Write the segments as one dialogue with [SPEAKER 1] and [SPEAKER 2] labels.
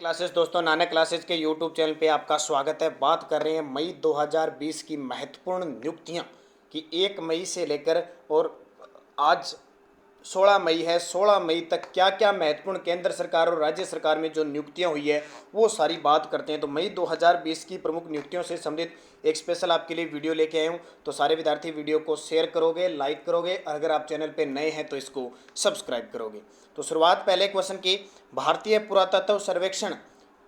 [SPEAKER 1] Classes दोस्तों, Nanak classes के YouTube channel पे आपका स्वागत है। बात कर रहे हैं मई 2020 की महत्वपूर्ण नियुक्तियां कि 1 मई से लेकर और आज 16 मई है। 16 मई तक क्या क्या महत्वपूर्ण केंद्र सरकार और राज्य सरकार में जो नियुक्तियां हुई है वो सारी बात करते हैं। तो मई 2020 की प्रमुख नियुक्तियों से संबंधित एक स्पेशल आपके लिए वीडियो लेके आया हूँ। तो सारे विद्यार्थी वीडियो को शेयर करोगे, लाइक करोगे, अगर आप चैनल पे नए हैं तो इसको सब्सक्राइब करोगे। तो शुरुआत पहले क्वेश्चन की। भारतीय पुरातत्व सर्वेक्षण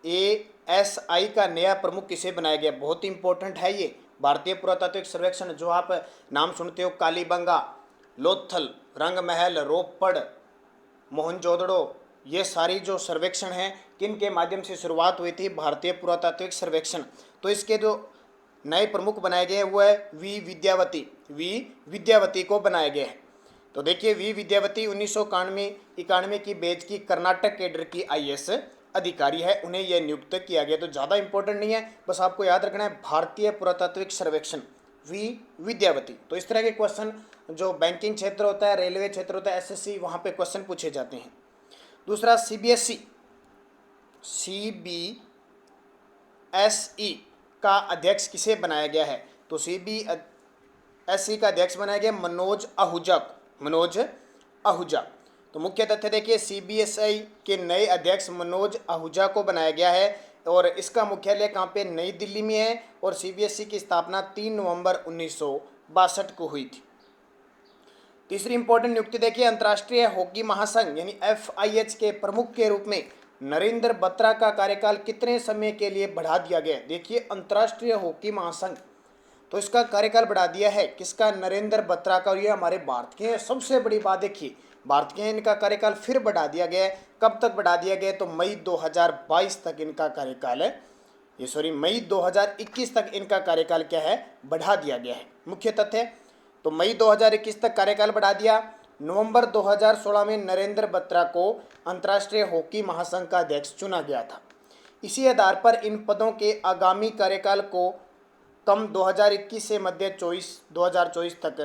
[SPEAKER 1] ASI का नया प्रमुख किसे बनाया गया? बहुत ही इंपॉर्टेंट है ये भारतीय पुरातात्विक सर्वेक्षण। जो आप नाम सुनते हो, कालीबंगा, लोथल, रंगमहल, रोपड़, मोहनजोदड़ो, ये सारी जो सर्वेक्षण हैं किन के माध्यम से शुरुआत हुई थी? भारतीय पुरातात्विक सर्वेक्षण। तो इसके जो नए प्रमुख बनाए गए हैं वो है वी विद्यावती को बनाया गया है। तो देखिए, वी विद्यावती 1991 की बैच की कर्नाटक कैडर की IAS अधिकारी है, उन्हें यह नियुक्त किया गया। तो ज़्यादा इंपॉर्टेंट नहीं है, बस आपको याद रखना है भारतीय पुरातात्विक सर्वेक्षण वी विद्यावती। तो इस तरह के क्वेश्चन जो बैंकिंग क्षेत्र होता है, रेलवे क्षेत्र होता है, SSC, वहाँ पे क्वेश्चन पूछे जाते हैं। दूसरा, CBSE का अध्यक्ष किसे बनाया गया है? तो CBSE का अध्यक्ष बनाया गया मनोज आहूजा। तो मुख्य तथ्य देखिए, CBSI के नए अध्यक्ष मनोज आहूजा को बनाया गया है और इसका मुख्यालय कहाँ पे? नई दिल्ली में है। और CBSE की स्थापना 3 नवंबर 1962 को हुई थी। तीसरी इंपॉर्टेंट नियुक्ति देखिए, अंतर्राष्ट्रीय हॉकी महासंघ यानी FIH के प्रमुख के रूप में नरेंद्र बत्रा का कार्यकाल कितने समय के लिए बढ़ा दिया गया? देखिए, अंतर्राष्ट्रीय हॉकी महासंघ, तो इसका कार्यकाल बढ़ा दिया है किसका? नरेंद्र बत्रा का। और ये हमारे भारत के हैं। सबसे बड़ी बात देखिए, भारत के हैं, इनका कार्यकाल फिर बढ़ा दिया गया है। कब तक बढ़ा दिया गया? तो मई 2022 तक इनका कार्यकाल है, मई 2021 तक इनका कार्यकाल क्या है? बढ़ा दिया गया है। मुख्य तथ्य, तो मई 2021 तक कार्यकाल बढ़ा दिया। नवंबर 2016 में नरेंद्र बत्रा को अंतर्राष्ट्रीय हॉकी महासंघ का अध्यक्ष चुना गया था। इसी आधार पर इन पदों के आगामी कार्यकाल को कम 2021 से मध्य 2024 तक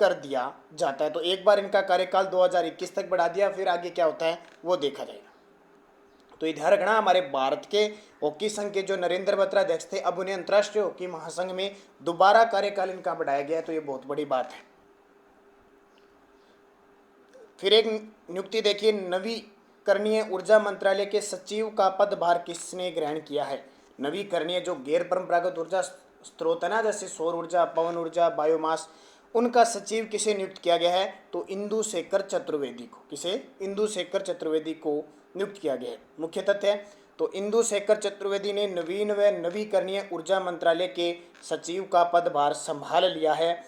[SPEAKER 1] कर दिया जाता है। तो एक बार इनका कार्यकाल 2021 तक बढ़ा दिया, फिर आगे क्या होता है वो देखा जाएगा। तो ये ध्यान रखना, हमारे भारत के हॉकी संघ के जो नरेंद्र बत्रा अध्यक्ष थे, अब उन्हें अंतर्राष्ट्रीय हॉकी महासंघ में दोबारा कार्यकाल इनका बढ़ाया गया। तो ये बहुत बड़ी बात है। फिर एक नियुक्ति देखिए, नवीकरणीय ऊर्जा मंत्रालय के सचिव का पदभार किसने ग्रहण किया है? नवीकरणीय जो गैर परंपरागत ऊर्जा स्रोत है ना, जैसे सौर ऊर्जा, पवन ऊर्जा, बायोमास, उनका सचिव किसे नियुक्त किया गया है? तो इंदु शेखर चतुर्वेदी को। किसे? इंदु शेखर चतुर्वेदी को नियुक्त किया गया है। मुख्य तथ्य, तो इंदु शेखर चतुर्वेदी ने नवीन व नवीकरणीय ऊर्जा मंत्रालय के सचिव का पदभार संभाल लिया है।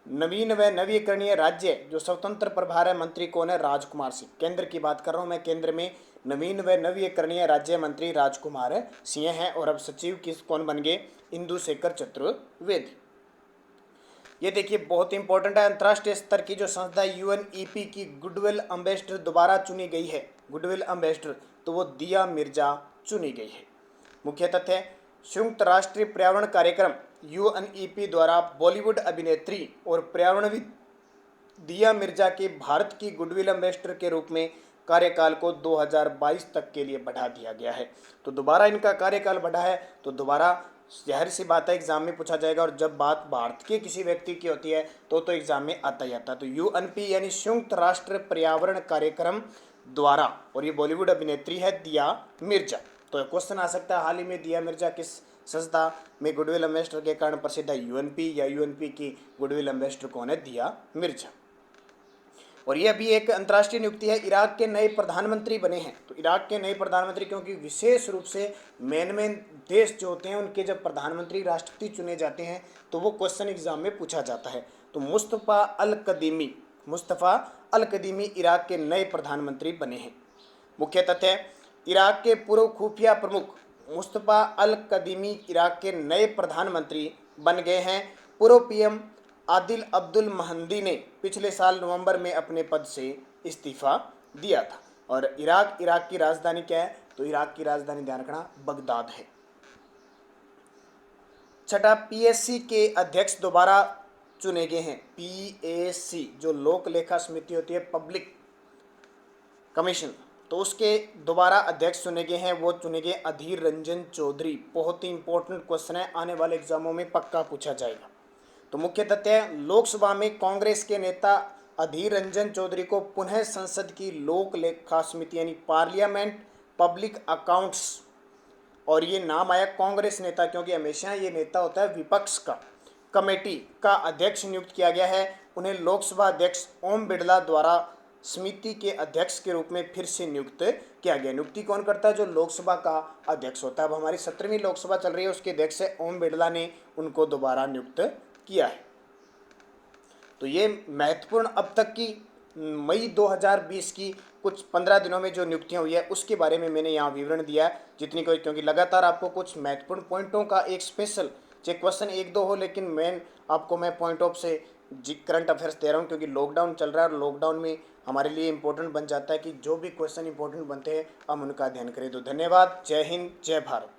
[SPEAKER 1] नवीन व नवीकरणीय राज्य जो स्वतंत्र प्रभार है मंत्री कौन है? राजकुमार सिंह। केंद्र की बात कर रहा हूँ मैं, केंद्र में नवीन व नवीकरणीय राज्य मंत्री राजकुमार सिंह हैं। और अब सचिव कौन बन गए? इंदु शेखर चतुर्वेदी। ये देखिए, बहुत इंपॉर्टेंट है। अंतर्राष्ट्रीय स्तर की जो संस्था UNEP की गुडविल एम्बेसडर दोबारा चुनी गई है, गुडविल एम्बेसडर, तो वो दिया मिर्जा चुनी गई है। मुख्य तथ्य, संयुक्त राष्ट्रीय पर्यावरण कार्यक्रम UNEP द्वारा बॉलीवुड अभिनेत्री और पर्यावरणविद दिया मिर्जा के भारत की गुडविल एम्बेसडर के रूप में कार्यकाल को 2022 तक के लिए बढ़ा दिया गया है। तो दोबारा इनका कार्यकाल बढ़ा है, तो दोबारा जाहिर सी बात है एग्जाम में पूछा जाएगा। और जब बात भारत के किसी व्यक्ति की होती है तो एग्जाम में आता ही आता है। तो UNP यानी संयुक्त राष्ट्र पर्यावरण कार्यक्रम द्वारा, और ये बॉलीवुड अभिनेत्री है दिया मिर्जा। तो क्वेश्चन आ सकता है, हाल ही में दिया मिर्जा किस संस्था में गुडविल एम्बेसडर के कारण प्रसिद्ध है? UNP, या UNP की गुडविल एम्बेसडर कौन है? दिया मिर्जा। और ये अभी एक अंतर्राष्ट्रीय नियुक्ति है, इराक के नए प्रधानमंत्री बने हैं। तो इराक के नए प्रधानमंत्री, क्योंकि विशेष रूप से मेन देश जो होते हैं उनके जब प्रधानमंत्री राष्ट्रपति चुने जाते हैं तो वो क्वेश्चन एग्जाम में पूछा जाता है। तो मुस्तफ़ा अल कदीमी इराक के नए प्रधानमंत्री बने हैं। मुख्य तथ्य, इराक के पूर्व खुफिया प्रमुख मुस्तफ़ा अल कदीमी इराक के नए प्रधानमंत्री बन गए हैं। पूर्व PM आदिल अब्दुल महंदी ने पिछले साल नवंबर में अपने पद से इस्तीफा दिया था। और इराक की राजधानी क्या है? तो इराक की राजधानी ध्यान रखना बगदाद है। छठा, PSC के अध्यक्ष दोबारा चुने गए हैं। PSC जो लोक लेखा समिति होती है, पब्लिक कमीशन, तो उसके दोबारा अध्यक्ष चुने गए हैं, वो चुने गए अधीर रंजन चौधरी। बहुत ही इंपॉर्टेंट क्वेश्चन है, आने वाले एग्जामों में पक्का पूछा जाएगा। तो मुख्य तथ्य है, लोकसभा में कांग्रेस के नेता अधीर रंजन चौधरी को पुनः संसद की लोक लेखा समिति यानी पार्लियामेंट पब्लिक अकाउंट्स, और ये नाम आया कांग्रेस नेता क्योंकि हमेशा ये नेता होता है विपक्ष का, कमेटी का अध्यक्ष नियुक्त किया गया है। उन्हें लोकसभा अध्यक्ष ओम बिरला द्वारा समिति के अध्यक्ष के रूप में फिर से नियुक्त किया गया। नियुक्ति कौन करता है? जो लोकसभा का अध्यक्ष होता है। अब हमारी 17वीं लोकसभा चल रही है, उसके अध्यक्ष है ओम बिरला ने उनको दोबारा नियुक्त किया है। तो ये महत्वपूर्ण अब तक की मई 2020 की कुछ 15 दिनों में जो नियुक्तियां हुई है उसके बारे में मैंने यहाँ विवरण दिया है जितनी कोई, क्योंकि लगातार आपको कुछ महत्वपूर्ण पॉइंटों का एक स्पेशल चाहे क्वेश्चन एक दो हो, लेकिन मेन आपको मैं पॉइंट ऑफ से करंट अफेयर्स दे रहा हूँ, क्योंकि लॉकडाउन चल रहा है और लॉकडाउन में हमारे लिए इंपॉर्टेंट बन जाता है कि जो भी क्वेश्चन इंपॉर्टेंट बनते हैं हम उनका अध्ययन करें। तो धन्यवाद। जय हिंद, जय भारत।